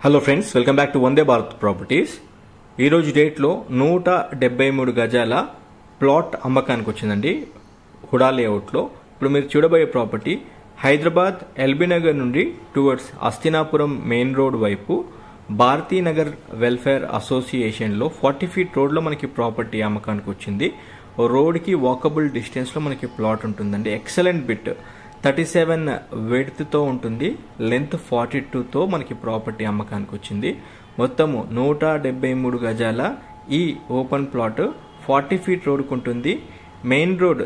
Hello friends, welcome back to Vande Bharat properties. ఈరోజు డేట్లో 173 గజాల ప్లాట్ అమ్మకానికి వచ్చిందండి హుడా లేఅవుట్లో. ఇప్పుడు మీరు చూడబోయే ప్రాపర్టీ హైదరాబాద్ ఎల్బీ నగర్ నుండి టువర్డ్స్ అస్తినాపురం మెయిన్ రోడ్ వైపు భారతీ నగర్ వెల్ఫేర్ అసోసియేషన్లో 40 ఫీట్ రోడ్లో మనకి ప్రాపర్టీ అమ్మకానికి వచ్చింది. రోడ్కి వాకబుల్ డిస్టెన్స్లో మనకి ప్లాట్ ఉంటుందండి. ఎక్సలెంట్ బిట్, 37 విడ్త్తో ఉంటుంది, లెంత్ 42తో మనకి ప్రాపర్టీ అమ్మకానికి వచ్చింది. మొత్తము 173 గజాల ఈ ఓపెన్ ప్లాట్ 40 ఫీట్ రోడ్కు ఉంటుంది. మెయిన్ రోడ్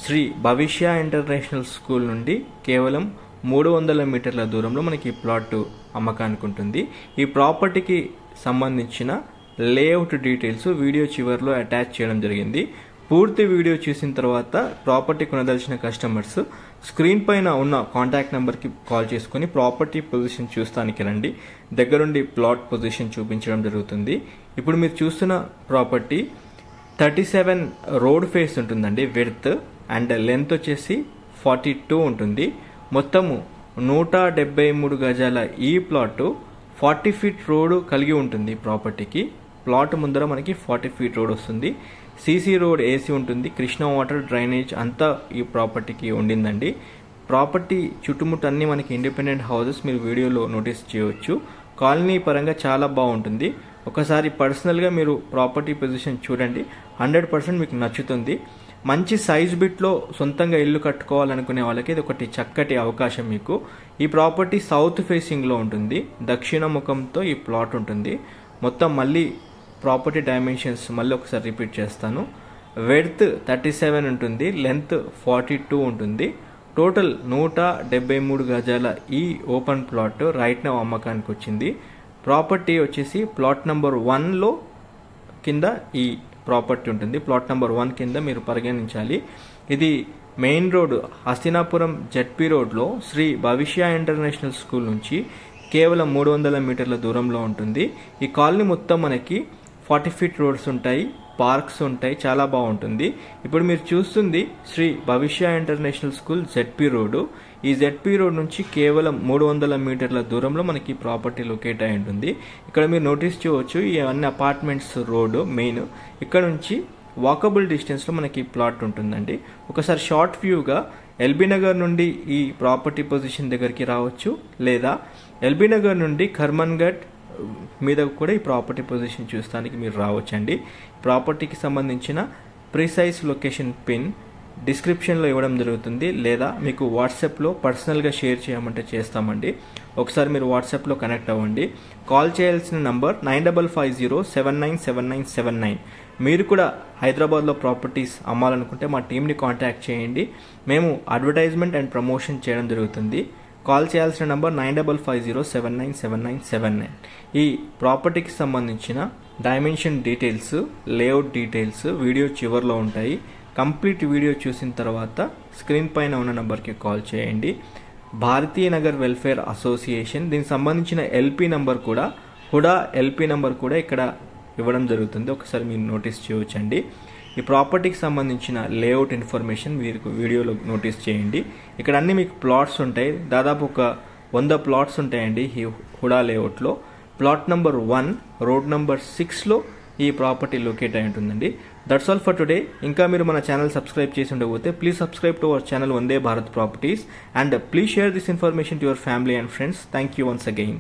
శ్రీ భవిష్య ఇంటర్నేషనల్ స్కూల్ నుండి కేవలం 300 మీటర్ల దూరంలో మనకి ప్లాట్ అమ్మకానికి ఉంటుంది. ఈ ప్రాపర్టీకి సంబంధించిన లేఅవుట్ డీటెయిల్స్ వీడియో చివరిలో అటాచ్ చేయడం జరిగింది. పూర్తి వీడియో చూసిన తర్వాత ప్రాపర్టీ కొనదలిచిన కస్టమర్స్ స్క్రీన్ పైన ఉన్న కాంటాక్ట్ నెంబర్కి కాల్ చేసుకుని ప్రాపర్టీ పొజిషన్ చూస్తానికి రండి. దగ్గరుండి ప్లాట్ పొజిషన్ చూపించడం జరుగుతుంది. ఇప్పుడు మీరు చూస్తున్న ప్రాపర్టీ 37 రోడ్ ఫేస్ ఉంటుందండి విడ్త్, అండ్ లెంత్ వచ్చేసి 42 ఉంటుంది. మొత్తము 173 గజాల ఈ ప్లాట్ 40 ఫీట్ రోడ్ కలిగి ఉంటుంది. ప్రాపర్టీకి ప్లాట్ ముందర మనకి 40 ఫీట్ రోడ్ వస్తుంది. సీసీ రోడ్ ఏసీ ఉంటుంది. కృష్ణా వాటర్ డ్రైనేజ్ అంతా ఈ ప్రాపర్టీకి ఉండిందండి. ప్రాపర్టీ చుట్టుముట్టు అన్ని మనకి ఇండిపెండెంట్ హౌసెస్ మీరు వీడియోలో నోటీస్ చేయవచ్చు. కాలనీ పరంగా చాలా బాగుంటుంది. ఒకసారి పర్సనల్గా మీరు ప్రాపర్టీ పొజిషన్ చూడండి, 100% మీకు నచ్చుతుంది. మంచి సైజ్ బిట్లో సొంతంగా ఇల్లు కట్టుకోవాలనుకునే వాళ్ళకి ఇది ఒకటి చక్కటి అవకాశం మీకు. ఈ ప్రాపర్టీ సౌత్ ఫేసింగ్లో ఉంటుంది, దక్షిణ ముఖంతో ఈ ప్లాట్ ఉంటుంది. మొత్తం మళ్ళీ ప్రాపర్టీ డైమెన్షన్స్ మళ్ళీ ఒకసారి రిపీట్ చేస్తాను. విడ్త్ 37 ఉంటుంది, లెంత్ 42 ఉంటుంది. టోటల్ 173 గజాల ఈ ఓపెన్ ప్లాట్ రైట్ నౌ అమ్మకానికి వచ్చింది. ప్రాపర్టీ వచ్చేసి ప్లాట్ నెంబర్ 1లో కింద ఈ ప్రాపర్టీ ఉంటుంది. ప్లాట్ నెంబర్ 1 కింద మీరు పరిగణించాలి. ఇది మెయిన్ రోడ్ హస్తినాపురం జెడ్పీ రోడ్లో శ్రీ భవిష్య ఇంటర్నేషనల్ స్కూల్ నుంచి కేవలం 300 మీటర్ల దూరంలో ఉంటుంది. ఈ కాలనీ మొత్తం మనకి 40 ఫీట్ రోడ్స్ ఉంటాయి, పార్క్స్ ఉంటాయి, చాలా బాగుంటుంది. ఇప్పుడు మీరు చూస్తుంది శ్రీ భవిష్య ఇంటర్నేషనల్ స్కూల్ జెడ్పీ రోడ్. ఈ జెడ్పీ రోడ్ నుంచి కేవలం 300 మీటర్ల దూరంలో మనకి ప్రాపర్టీ లొకేట్ అయి ఉంటుంది. ఇక్కడ మీరు నోటీస్ చేయవచ్చు, ఈ అన్ని అపార్ట్మెంట్స్ రోడ్ మెయిన్. ఇక్కడ నుంచి వాకబుల్ డిస్టెన్స్లో మనకి ప్లాట్ ఉంటుందండి. ఒకసారి షార్ట్ వ్యూగా ఎల్బీ నగర్ నుండి ఈ ప్రాపర్టీ పొజిషన్ దగ్గరికి రావచ్చు, లేదా ఎల్బీ నగర్ నుండి ఖర్మన్ ఘట్ మీద కూడా ఈ ప్రాపర్టీ పొజిషన్ చూస్తానికి మీరు రావచ్చండి. ప్రాపర్టీకి సంబంధించిన ప్రిసైజ్ లొకేషన్ పిన్ డిస్క్రిప్షన్లో ఇవ్వడం జరుగుతుంది, లేదా మీకు వాట్సాప్లో పర్సనల్గా షేర్ చేయమంటే చేస్తామండి. ఒకసారి మీరు వాట్సాప్లో కనెక్ట్ అవ్వండి. కాల్ చేయాల్సిన నంబర్ 9550797979. మీరు కూడా హైదరాబాద్లో ప్రాపర్టీస్ అమ్మాలనుకుంటే మా టీంని కాంటాక్ట్ చేయండి. మేము అడ్వర్టైజ్మెంట్ అండ్ ప్రమోషన్ చేయడం జరుగుతుంది. కాల్ చేయాల్సిన నంబర్ 9550797979. ఈ ప్రాపర్టీకి సంబంధించిన dimension details, layout details video చివరిలో ఉంటాయి. కంప్లీట్ వీడియో చూసిన తర్వాత స్క్రీన్ పైన ఉన్న నంబర్కి కాల్ చేయండి. భారతీ నగర్ వెల్ఫేర్ అసోసియేషన్, దీనికి సంబంధించిన ఎల్పీ నంబర్ కూడా, హుడా ఎల్పీ నంబర్ కూడా ఇక్కడ ఇవ్వడం జరుగుతుంది. ఒకసారి మీరు నోటీస్ చేయవచ్చండి. ఈ ప్రాపర్టీకి సంబంధించిన లేఅవుట్ ఇన్ఫర్మేషన్ మీరు వీడియోలో నోటీస్ చేయండి. ఇక్కడ అన్ని మీకు ప్లాట్స్ ఉంటాయి, దాదాపు ఒక 100 ప్లాట్స్ ఉంటాయండి ఈ హుడా లేఅవుట్లో. ప్లాట్ నెంబర్ 1 రోడ్ నెంబర్ 6లో ఈ ప్రాపర్టీ లొకేట్ అయి ఉంటుందండి. That's all for today. ఇంకా మీరు మన ఛానల్ సబ్స్క్రైబ్ చేసి ఉండకపోతే please subscribe to our channel Vande Bharat properties, and please share this information to your family and friends. Thank you once again.